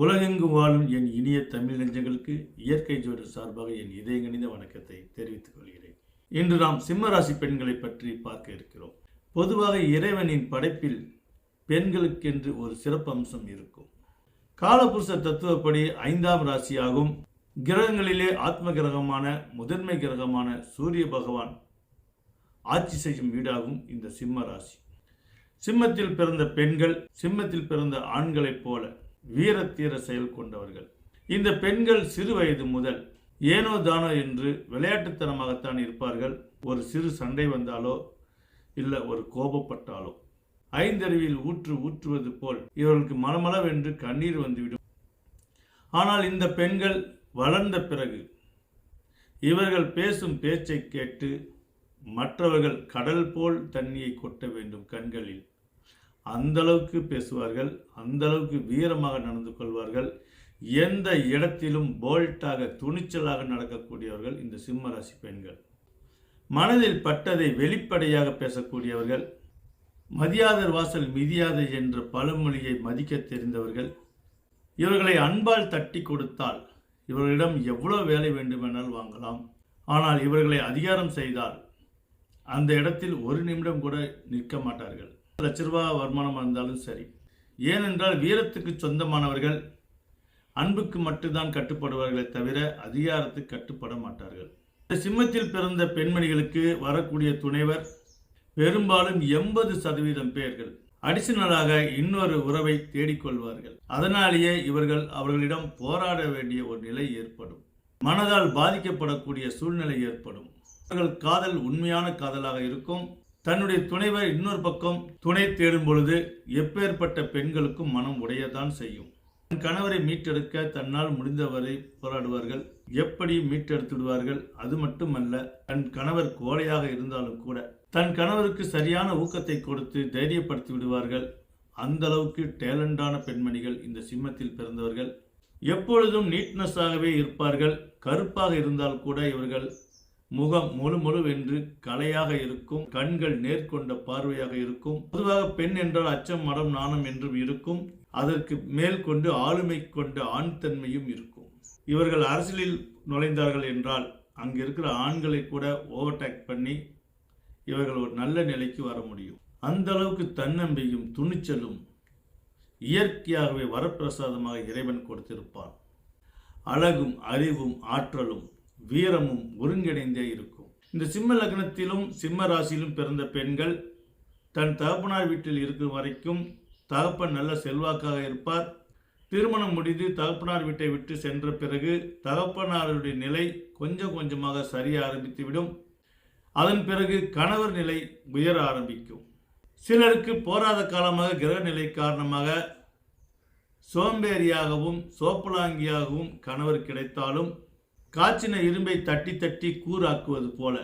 உலகெங்கும் வாழும் என் இனிய தமிழ் நெஞ்சங்களுக்கு இயற்கை ஜோதிடர் சார்பாக என் இதயங்கனிந்த வணக்கத்தை தெரிவித்துக் கொள்கிறேன். இன்று நாம் சிம்ம ராசி பெண்களை பற்றி பார்க்க இருக்கிறோம். பொதுவாக இறைவனின் படைப்பில் பெண்களுக்கென்று ஒரு சிறப்பு அம்சம் இருக்கும். காலபுருஷ தத்துவப்படி 5ஆம் ராசியாகும். கிரகங்களிலே ஆத்ம கிரகமான முதன்மை கிரகமான சூரிய பகவான் ஆட்சி செய்யும் வீடாகும் இந்த சிம்ம ராசி. சிம்மத்தில் பிறந்த பெண்கள் சிம்மத்தில் பிறந்த ஆண்களைப் போல வீரத்தீர செயல் கொண்டவர்கள். இந்த பெண்கள் சிறு வயது முதல் ஏனோ தானோ என்று விளையாட்டுத்தனமாகத்தான் இருப்பார்கள். ஒரு சிறு சண்டை வந்தாலோ இல்லை ஒரு கோபப்பட்டாலோ ஐந்தறிவில் ஊற்றுவது போல் இவர்களுக்கு மலமளவென்று கண்ணீர் வந்துவிடும். ஆனால் இந்த பெண்கள் வளர்ந்த பிறகு இவர்கள் பேசும் பேச்சை கேட்டு மற்றவர்கள் கடல் போல் தண்ணியை கொட்ட வேண்டும் கண்களில். அந்த அளவுக்கு பேசுவார்கள், அந்த அளவுக்கு வீரமாக நடந்து கொள்வார்கள். எந்த இடத்திலும் போல்ட்டாக துணிச்சலாக நடக்கக்கூடியவர்கள் இந்த சிம்ம ராசி பெண்கள். மனதில் பட்டதை வெளிப்படையாக பேசக்கூடியவர்கள். மதியாதர் வாசல் மிதியாதை என்ற பழமொழியை மதிக்க தெரிந்தவர்கள். இவர்களை அன்பால் தட்டி கொடுத்தால் இவர்களிடம் எவ்வளோ வேலை வேண்டுமென்றால் வாங்கலாம். ஆனால் இவர்களை அதிகாரம் செய்தால் அந்த இடத்தில் ஒரு நிமிடம் கூட நிற்க மாட்டார்கள். லட்ச வருமானம் இருந்தாலும் சரி. ஏனென்றால் வீரத்துக்கு சொந்தமானவர்கள் அன்புக்கு மட்டும்தான் கட்டுப்படுவார்களே தவிர அதிகாரத்துக்கு கட்டுப்பட மாட்டார்கள். இந்த சிம்மத்தில் பிறந்த பெண்மணிகளுக்கு வரக்கூடிய துணைவர் பெரும்பாலும் 80% பேர்கள் அடிஷனலாக இன்னொரு உறவை தேடிக்கொள்வார்கள். அதனாலேயே இவர்கள் அவர்களிடம் போராட வேண்டிய ஒரு நிலை ஏற்படும். மனதால் பாதிக்கப்படக்கூடிய சூழ்நிலை ஏற்படும். இவர்கள் காதல் உண்மையான காதலாக இருக்கும். தன்னுடைய துணைவர் இன்னொரு பக்கம் துணை தேடும் பொழுது எப்பேற்பட்ட பெண்களுக்கும் மனம் உடையதான் செய்யும். தன் கணவரை மீட்டெடுக்க தன்னால் முடிந்தவரை போராடுவார்கள். எப்படி மீட்டெடுத்துடுவார்கள். அது மட்டுமல்ல, தன் கணவர் கோழையாக இருந்தாலும் கூட தன் கணவருக்கு சரியான ஊக்கத்தை கொடுத்து தைரியப்படுத்தி விடுவார்கள். அந்த அளவுக்கு டேலண்டான பெண்மணிகள் இந்த சிம்மத்தில் பிறந்தவர்கள். எப்பொழுதும் நீட்னஸாகவே இருப்பார்கள். கருப்பாக இருந்தால் கூட இவர்கள் முகம் முழுவென்று கலையாக இருக்கும். கண்கள் நேர்கொண்ட பார்வையாக இருக்கும். பொதுவாக பெண் என்றால் அச்சம் மடம் நாணம் என்றும் இருக்கும். அதற்கு மேல் கொண்டு ஆளுமை கொண்ட ஆண் தன்மையும் இருக்கும். இவர்கள் அரசியலில் நுழைந்தார்கள் என்றால் அங்கு இருக்கிற ஆண்களை கூட ஓவர்டேக் பண்ணி இவர்கள் ஒரு நல்ல நிலைக்கு வர முடியும். அந்த அளவுக்கு தன்னம்பிக்கையும் துணிச்சலும் இயற்கையாகவே வரப்பிரசாதமாக இறைவன் கொடுத்திருப்பான். அழகும் அறிவும் ஆற்றலும் வீரமும் ஒருங்கிணைந்தே இருக்கும். இந்த சிம்ம லக்னத்திலும் சிம்ம ராசியிலும் பிறந்த பெண்கள் தன் தகப்பனார் வீட்டில் இருக்கும் வரைக்கும் தகப்பன் நல்ல செல்வாக்காக இருப்பார். திருமணம் முடிந்து தகப்பனார் வீட்டை விட்டு சென்ற பிறகு தகப்பனாருடைய நிலை கொஞ்சம் கொஞ்சமாக சரிய ஆரம்பித்துவிடும். அதன் பிறகு கணவர் நிலை உயர ஆரம்பிக்கும். சிலருக்கு போராத காலமாக கிரக நிலை காரணமாக சோம்பேறியாகவும் சோப்பலாங்கியாகவும் கணவர் கிடைத்தாலும் காய்ச்சின இரும்பை தட்டி தட்டி கூறாக்குவது போல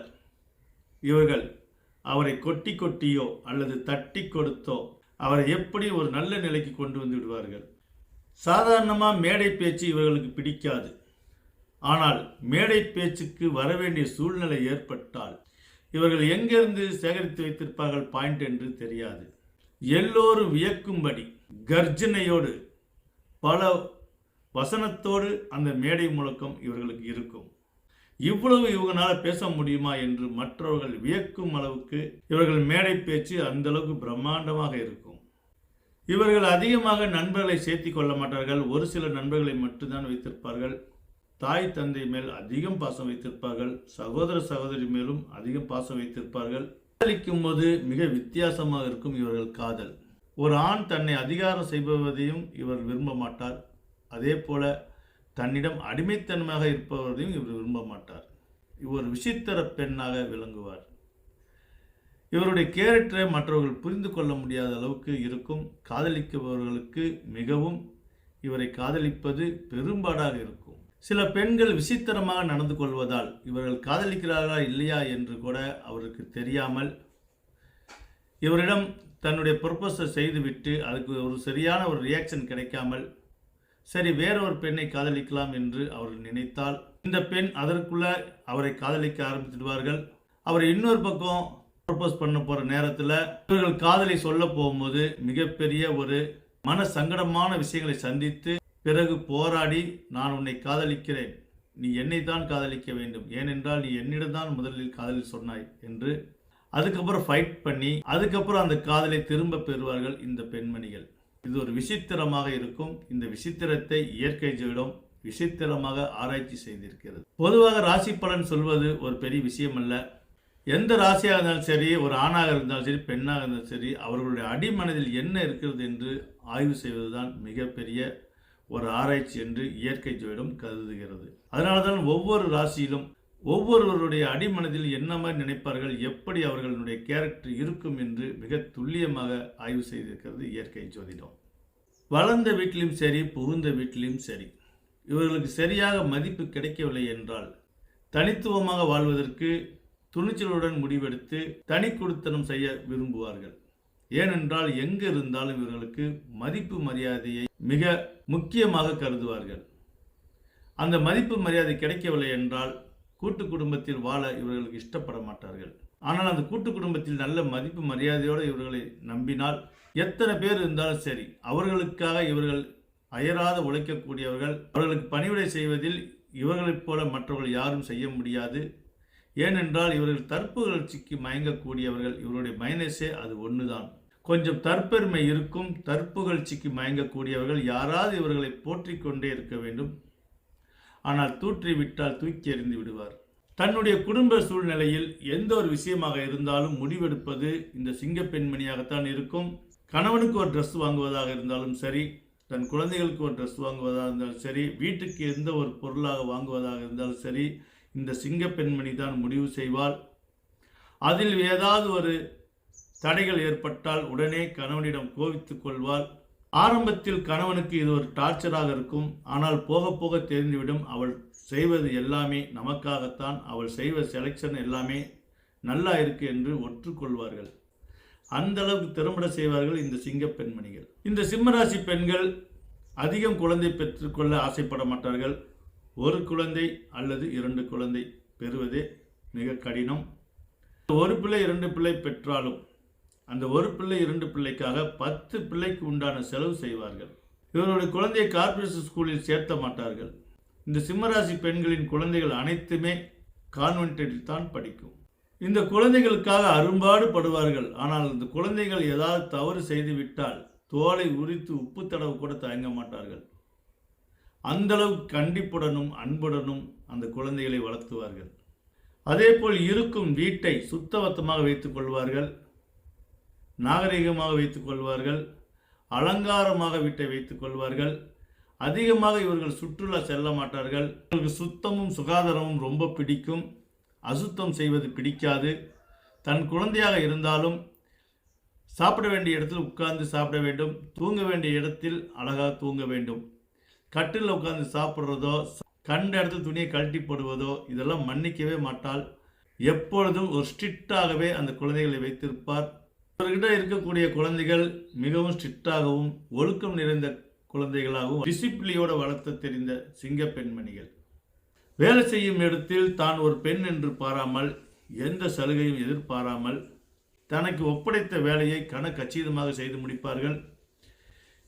இவர்கள் அவரை கொட்டி கொட்டியோ அல்லது தட்டி கொடுத்தோ அவரை எப்படி ஒரு நல்ல நிலைக்கு கொண்டு வந்து விடுவார்கள். சாதாரணமாக மேடை பேச்சு இவர்களுக்கு பிடிக்காது. ஆனால் மேடை பேச்சுக்கு வர வேண்டிய சூழ்நிலை ஏற்பட்டால் இவர்கள் எங்கிருந்து சேகரித்து வைத்திருப்பார்கள் பாயிண்ட் என்று தெரியாது. எல்லோரும் வியக்கும்படி கர்ஜனையோடு பல வசனத்தோடு அந்த மேடை முழக்கம் இவர்களுக்கு இருக்கும். இவ்வளவு இவங்களால பேச முடியுமா என்று மற்றவர்கள் வியக்கும் அளவுக்கு இவர்கள் மேடை பேச்சு அந்த அளவுக்கு பிரம்மாண்டமாக இருக்கும். இவர்கள் அதிகமாக நண்பர்களை சேர்த்தி கொள்ள மாட்டார்கள். ஒரு சில நண்பர்களை மட்டும்தான் வைத்திருப்பார்கள். தாய் தந்தை மேல் அதிகம் பாசம் வைத்திருப்பார்கள். சகோதர சகோதரி மேலும் அதிகம் பாசம் வைத்திருப்பார்கள். காதலிக்கும் போது மிக வித்தியாசமாக இருக்கும் இவர்கள் காதல். ஒரு ஆண் தன்னை அதிகாரம் செய்பவதையும் இவர் விரும்ப மாட்டார். அதே போல தன்னிடம் அடிமைத்தனமாக இருப்பவரையும் இவர் விரும்ப மாட்டார். இவர் விசித்திர பெண்ணாக விளங்குவார். இவருடைய கேரக்டரை மற்றவர்கள் புரிந்து கொள்ள முடியாத அளவுக்கு இருக்கும். காதலிப்பவர்களுக்கு மிகவும் இவரை காதலிப்பது பெரும்பாடாக இருக்கும். சில பெண்கள் விசித்திரமாக நடந்து கொள்வதால் இவர்கள் காதலிக்கிறார்களா இல்லையா என்று கூட அவருக்கு தெரியாமல் இவரிடம் தன்னுடைய ப்ரொபோஸை செய்துவிட்டு அதுக்கு ஒரு சரியான ஒரு ரியாக்ஷன் கிடைக்காமல் சரி வேற ஒரு பெண்ணை காதலிக்கலாம் என்று அவர்கள் நினைத்தால் இந்த பெண் அதற்குள்ள அவரை காதலிக்க ஆரம்பித்துடுவார்கள். அவர் இன்னொரு பக்கம் ப்ரொபோஸ் பண்ண போகிற நேரத்தில் இவர்கள் காதலை சொல்ல போகும்போது மிகப்பெரிய ஒரு மன சங்கடமான விஷயங்களை சந்தித்து பிறகு போராடி நான் உன்னை காதலிக்கிறேன், நீ என்னை தான் காதலிக்க வேண்டும், ஏனென்றால் நீ என்னிடம்தான் முதலில் காதலில் சொன்னாய் என்று அதுக்கப்புறம் ஃபைட் பண்ணி அதுக்கப்புறம் அந்த காதலை திரும்ப பெறுவார்கள் இந்த பெண்மணிகள். இது ஒரு விசித்திரமாக இருக்கும். இந்த விசித்திரத்தை இயற்கை ஜோதிடம் விசித்திரமாக ஆராய்ச்சி செய்திருக்கிறது. பொதுவாக ராசி பலன் சொல்வது ஒரு பெரிய விஷயம் அல்ல. எந்த ராசியாக இருந்தாலும் சரி, ஒரு ஆணாக இருந்தாலும் சரி, பெண்ணாக இருந்தாலும் சரி, அவர்களுடைய அடிமனதில் என்ன இருக்கிறது என்று ஆய்வு செய்வதுதான் மிகப்பெரிய ஒரு ஆராய்ச்சி என்று இயற்கை ஜோதிடம் கருதுகிறது. அதனால தான் ஒவ்வொரு ராசியிலும் ஒவ்வொருவருடைய அடிமனதில் என்ன மாதிரி நினைப்பார்கள், எப்படி அவர்களுடைய கேரக்டர் இருக்கும் என்று மிக துல்லியமாக ஆய்வு செய்திருக்கிறது இயற்கை ஜோதிடம். வளர்ந்த வீட்டிலும் சரி, புகுந்த வீட்டிலும் சரி, இவர்களுக்கு சரியாக மதிப்பு கிடைக்கவில்லை என்றால் தனித்துவமாக வாழ்வதற்கு துணிச்சலுடன் முடிவெடுத்து தனி கொடுத்தனம் செய்ய விரும்புவார்கள். ஏனென்றால் எங்கு இருந்தாலும் இவர்களுக்கு மதிப்பு மரியாதையை மிக முக்கியமாக கருதுவார்கள். அந்த மதிப்பு மரியாதை கிடைக்கவில்லை என்றால் கூட்டு குடும்பத்தில் வாழ இவர்களுக்கு இஷ்டப்பட மாட்டார்கள். ஆனால் அந்த கூட்டு குடும்பத்தில் நல்ல மதிப்பு மரியாதையோடு இவர்களை நம்பினால் எத்தனை பேர் இருந்தாலும் சரி, அவர்களுக்காக இவர்கள் அயராத உழைக்கக்கூடியவர்கள். அவர்களுக்கு பணிவிடை செய்வதில் இவர்களைப் போல மற்றவர்கள் யாரும் செய்ய முடியாது. ஏனென்றால் இவர்கள் தற்புகழ்ச்சிக்கு மயங்கக்கூடியவர்கள். இவருடைய மைனஸே அது ஒன்றுதான். கொஞ்சம் தற்பெருமை இருக்கும். தற்புகழ்ச்சிக்கு மயங்கக்கூடியவர்கள். யாராவது இவர்களை போற்றிக் கொண்டே இருக்க வேண்டும். ஆனால் தூற்றிவிட்டால் தூக்கி எறிந்து விடுவார். தன்னுடைய குடும்ப சூழ்நிலையில் எந்த ஒரு விஷயமாக இருந்தாலும் முடிவெடுப்பது இந்த சிங்க பெண்மணியாகத்தான் இருக்கும். கணவனுக்கு ஒரு ட்ரெஸ் வாங்குவதாக இருந்தாலும் சரி, தன் குழந்தைகளுக்கு ஒரு ட்ரெஸ் வாங்குவதாக இருந்தாலும் சரி, வீட்டுக்கு எந்த ஒரு பொருளாக வாங்குவதாக இருந்தாலும் சரி, இந்த சிங்க பெண்மணி தான் முடிவு செய்வாள். அதில் ஏதாவது ஒரு தடைகள் ஏற்பட்டால் உடனே கணவனிடம் கோபித்துக் கொள்வாள். ஆரம்பத்தில் கணவனுக்கு இது ஒரு டார்ச்சராக இருக்கும். ஆனால் போக போக தெரிந்துவிடும், அவள் செய்வது எல்லாமே நமக்காகத்தான், அவள் செய்வ செலெக்ஷன் எல்லாமே நல்லா இருக்கு என்று ஒற்றுக்கொள்வார்கள். அந்த அளவுக்கு திறம்பட செய்வார்கள் இந்த சிங்க பெண்மணிகள். இந்த சிம்மராசி பெண்கள் அதிகம் குழந்தை பெற்றுக்கொள்ள ஆசைப்பட மாட்டார்கள். ஒரு குழந்தை அல்லது 2 குழந்தை பெறுவதே மிக கடினம். ஒரு பிள்ளை 2 பிள்ளை பெற்றாலும் அந்த ஒரு பிள்ளை 2 பிள்ளைக்காக 10 பிள்ளைக்கு உண்டான செலவு செய்வார்கள். இவருடைய குழந்தையை கார்ப்பரேஷன் ஸ்கூலில் சேர்த்த மாட்டார்கள். இந்த சிம்மராசி பெண்களின் குழந்தைகள் அனைத்துமே கான்வென்ட்டில் தான் படிக்கும். இந்த குழந்தைகளுக்காக அரும்பாடு படுவார்கள். ஆனால் இந்த குழந்தைகள் ஏதாவது தவறு செய்து விட்டால் தோலை உரித்து உப்பு தடவு கூட தயங்க மாட்டார்கள். அந்த அளவுக்கு கண்டிப்புடனும் அன்புடனும் அந்த குழந்தைகளை வளர்த்துவார்கள். அதேபோல் இருக்கும் வீட்டை சுத்தபத்தமாக வைத்துக் கொள்வார்கள், நாகரிகமாக வைத்துக் கொள்வார்கள், அலங்காரமாக வீட்டை வைத்துக் கொள்வார்கள். அதிகமாக இவர்கள் சுற்றுலா செல்ல மாட்டார்கள். இவர்களுக்கு சுத்தமும் சுகாதாரமும் ரொம்ப பிடிக்கும். அசுத்தம் செய்வது பிடிக்காது. தன் குழந்தையாக இருந்தாலும் சாப்பிட வேண்டிய இடத்தில் உட்கார்ந்து சாப்பிட வேண்டும், தூங்க வேண்டிய இடத்தில் அழகாக தூங்க வேண்டும். கட்டில் உட்கார்ந்து சாப்பிட்றதோ, கண்ட இடத்துல துணியை கழட்டி போடுவதோ இதெல்லாம் மன்னிக்கவே மாட்டாள். எப்பொழுதும் ஒரு ஸ்ட்ரிக்டாகவே அந்த குழந்தைகளை வைத்திருப்பார். இவர்கிட்ட இருக்கக்கூடிய குழந்தைகள் மிகவும் ஸ்ட்ரிக்டாகவும் ஒழுக்கம் நிறைந்த குழந்தைகளாகவும் டிசிப்ளினோடு வளர்த்த தெரிந்த சிங்க பெண்மணிகள். வேலை செய்யும் இடத்தில் தான் ஒரு பெண் என்று பாராமல், எந்த சலுகையும் எதிர்பாராமல் தனக்கு ஒப்படைத்த வேலையை கச்சிதமாக செய்து முடிப்பார்கள்.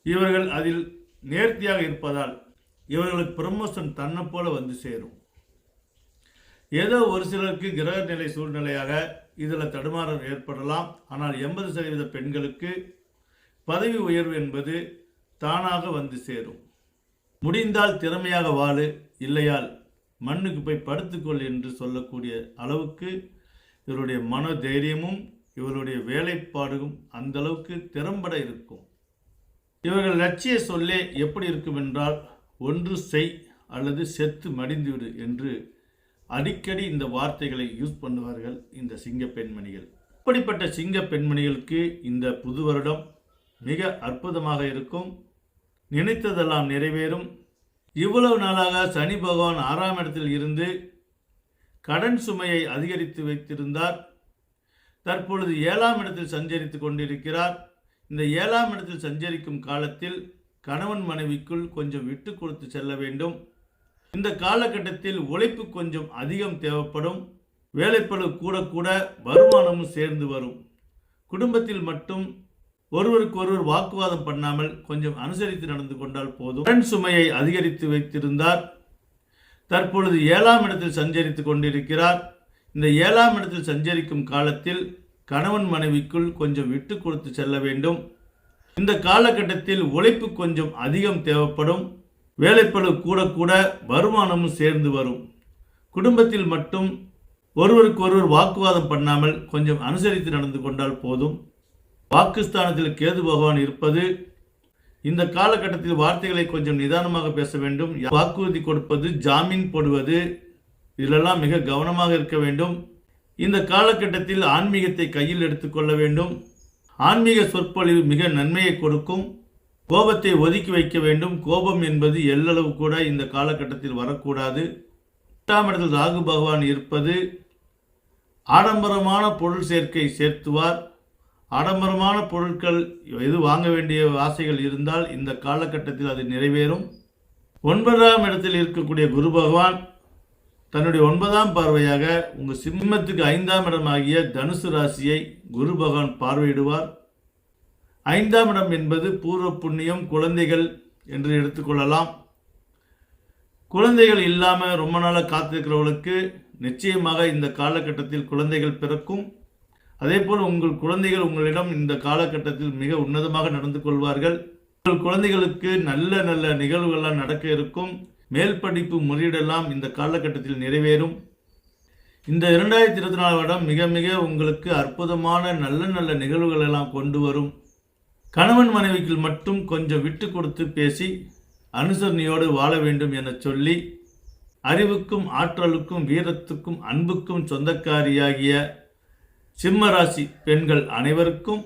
இவர்கள் அதில் நேர்த்தியாக இருப்பதால் இவர்களுக்கு ப்ரமோஷன் தன்னை போல வந்து சேரும். ஏதோ ஒரு சிலருக்கு கிரக நிலை சூழ்நிலையாக இதில் தடுமாறம் ஏற்படலாம். ஆனால் 80% பெண்களுக்கு பதவி உயர்வு என்பது தானாக வந்து சேரும். முடிந்தால் திறமையாக வாழு, இல்லையால் மண்ணுக்கு போய் படுத்துக்கொள் என்று சொல்லக்கூடிய அளவுக்கு இவருடைய மன தைரியமும் இவருடைய வேலைப்பாடும் அந்த அளவுக்கு திறம்பட இருக்கும். இவர்கள் லட்சிய சொல்லே எப்படி இருக்கும் என்றால், ஒன்று செய் அல்லது செத்து மடிந்துவிடு என்று அடிக்கடி இந்த வார்த்தைகளை யூஸ் பண்ணுவார்கள் இந்த சிங்க பெண்மணிகள். அப்படிப்பட்ட சிங்க பெண்மணிகளுக்கு இந்த புது வருடம் மிக அற்புதமாக இருக்கும். நினைத்ததெல்லாம் நிறைவேறும். இவ்வளவு நாளாக சனி பகவான் 6ஆம் இடத்தில் இருந்து கடன் சுமையை அதிகரித்து வைத்திருந்தார். தற்பொழுது 7ஆம் இடத்தில் சஞ்சரித்து கொண்டிருக்கிறார். இந்த 7ஆம் இடத்தில் சஞ்சரிக்கும் காலத்தில் கணவன் மனைவிக்குள் கொஞ்சம் விட்டு கொடுத்து செல்ல வேண்டும். இந்த காலகட்டத்தில் உழைப்பு கொஞ்சம் அதிகம் தேவைப்படும். வேலைப்பளு கூட கூட வருமானமும் சேர்ந்து வரும். குடும்பத்தில் மட்டும் ஒருவருக்கு ஒருவர் வாக்குவாதம் பண்ணாமல் கொஞ்சம் அனுசரித்து நடந்து கொண்டால் போதும். கடன் சுமையை அதிகரித்து வைத்திருந்தார். தற்பொழுது 7ஆம் இடத்தில் சஞ்சரித்துக் கொண்டிருக்கிறார். இந்த 7ஆம் இடத்தில் சஞ்சரிக்கும் காலத்தில் கணவன் மனைவிக்குள் கொஞ்சம் விட்டு கொடுத்து செல்ல வேண்டும். இந்த காலகட்டத்தில் உழைப்பு கொஞ்சம் அதிகம் தேவைப்படும். வேலைப்பளு கூட கூட வருமானமும் சேர்ந்து வரும். குடும்பத்தில் மட்டும் ஒருவருக்கு ஒருவர் வாக்குவாதம் பண்ணாமல் கொஞ்சம் அனுசரித்து நடந்து கொண்டால் போதும். வாக்குஸ்தானத்தில் கேது பகவான் இருப்பது இந்த காலகட்டத்தில் வார்த்தைகளை கொஞ்சம் நிதானமாக பேச வேண்டும். வாக்குறுதி கொடுப்பது, ஜாமீன் போடுவது, இதிலெல்லாம் மிக கவனமாக இருக்க வேண்டும். இந்த காலகட்டத்தில் ஆன்மீகத்தை கையில் எடுத்துக்கொள்ள வேண்டும். ஆன்மீக சொற்பொழிவு மிக நன்மையை கொடுக்கும். கோபத்தை ஒதுக்கி வைக்க வேண்டும். கோபம் என்பது எல்லளவு கூட இந்த காலகட்டத்தில் வரக்கூடாது. 8ஆம் இடத்தில் ராகு பகவான் இருப்பது ஆடம்பரமான பொருள் சேர்க்கை சேர்த்துவார். ஆடம்பரமான பொருட்கள் எது வாங்க வேண்டிய ஆசைகள் இருந்தால் இந்த காலகட்டத்தில் அது நிறைவேறும். 9ஆம் இடத்தில் இருக்கக்கூடிய குரு பகவான் தன்னுடைய 9ஆம் பார்வையாக உங்கள் சிம்மத்துக்கு 5ஆம் இடமாகிய தனுசு ராசியை குரு பகவான் பார்வையிடுவார். 5ஆம் இடம் என்பது பூர்வ புண்ணியம், குழந்தைகள் என்று எடுத்துக்கொள்ளலாம். குழந்தைகள் இல்லாமல் ரொம்ப நாளாக காத்திருக்கிறவர்களுக்கு நிச்சயமாக இந்த காலகட்டத்தில் குழந்தைகள் பிறக்கும். அதேபோல் உங்கள் குழந்தைகள் உங்களிடம் இந்த காலகட்டத்தில் மிக உன்னதமாக நடந்து கொள்வார்கள். உங்கள் குழந்தைகளுக்கு நல்ல நல்ல நிகழ்வுகள்லாம் நடக்க இருக்கும். மேல் படிப்பு முறையீடெல்லாம் இந்த காலகட்டத்தில் நிறைவேறும். இந்த 2024 வருடம் மிக மிக உங்களுக்கு அற்புதமான நல்ல நல்ல நிகழ்வுகள் எல்லாம் கொண்டு வரும். கணவன் மனைவிக்கு மட்டும் கொஞ்சம் விட்டு கொடுத்து பேசி அனுசரணையோடு வாழ வேண்டும் என சொல்லி, அறிவுக்கும் ஆற்றலுக்கும் வீரத்துக்கும் அன்புக்கும் சொந்தக்காரியாகிய சிம்ம ராசி பெண்கள் அனைவருக்கும்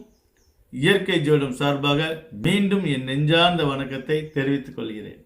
இயற்கை ஜோதிடம் சார்பாக மீண்டும் என் நெஞ்சார்ந்த வணக்கத்தை தெரிவித்துக் கொள்கிறேன்.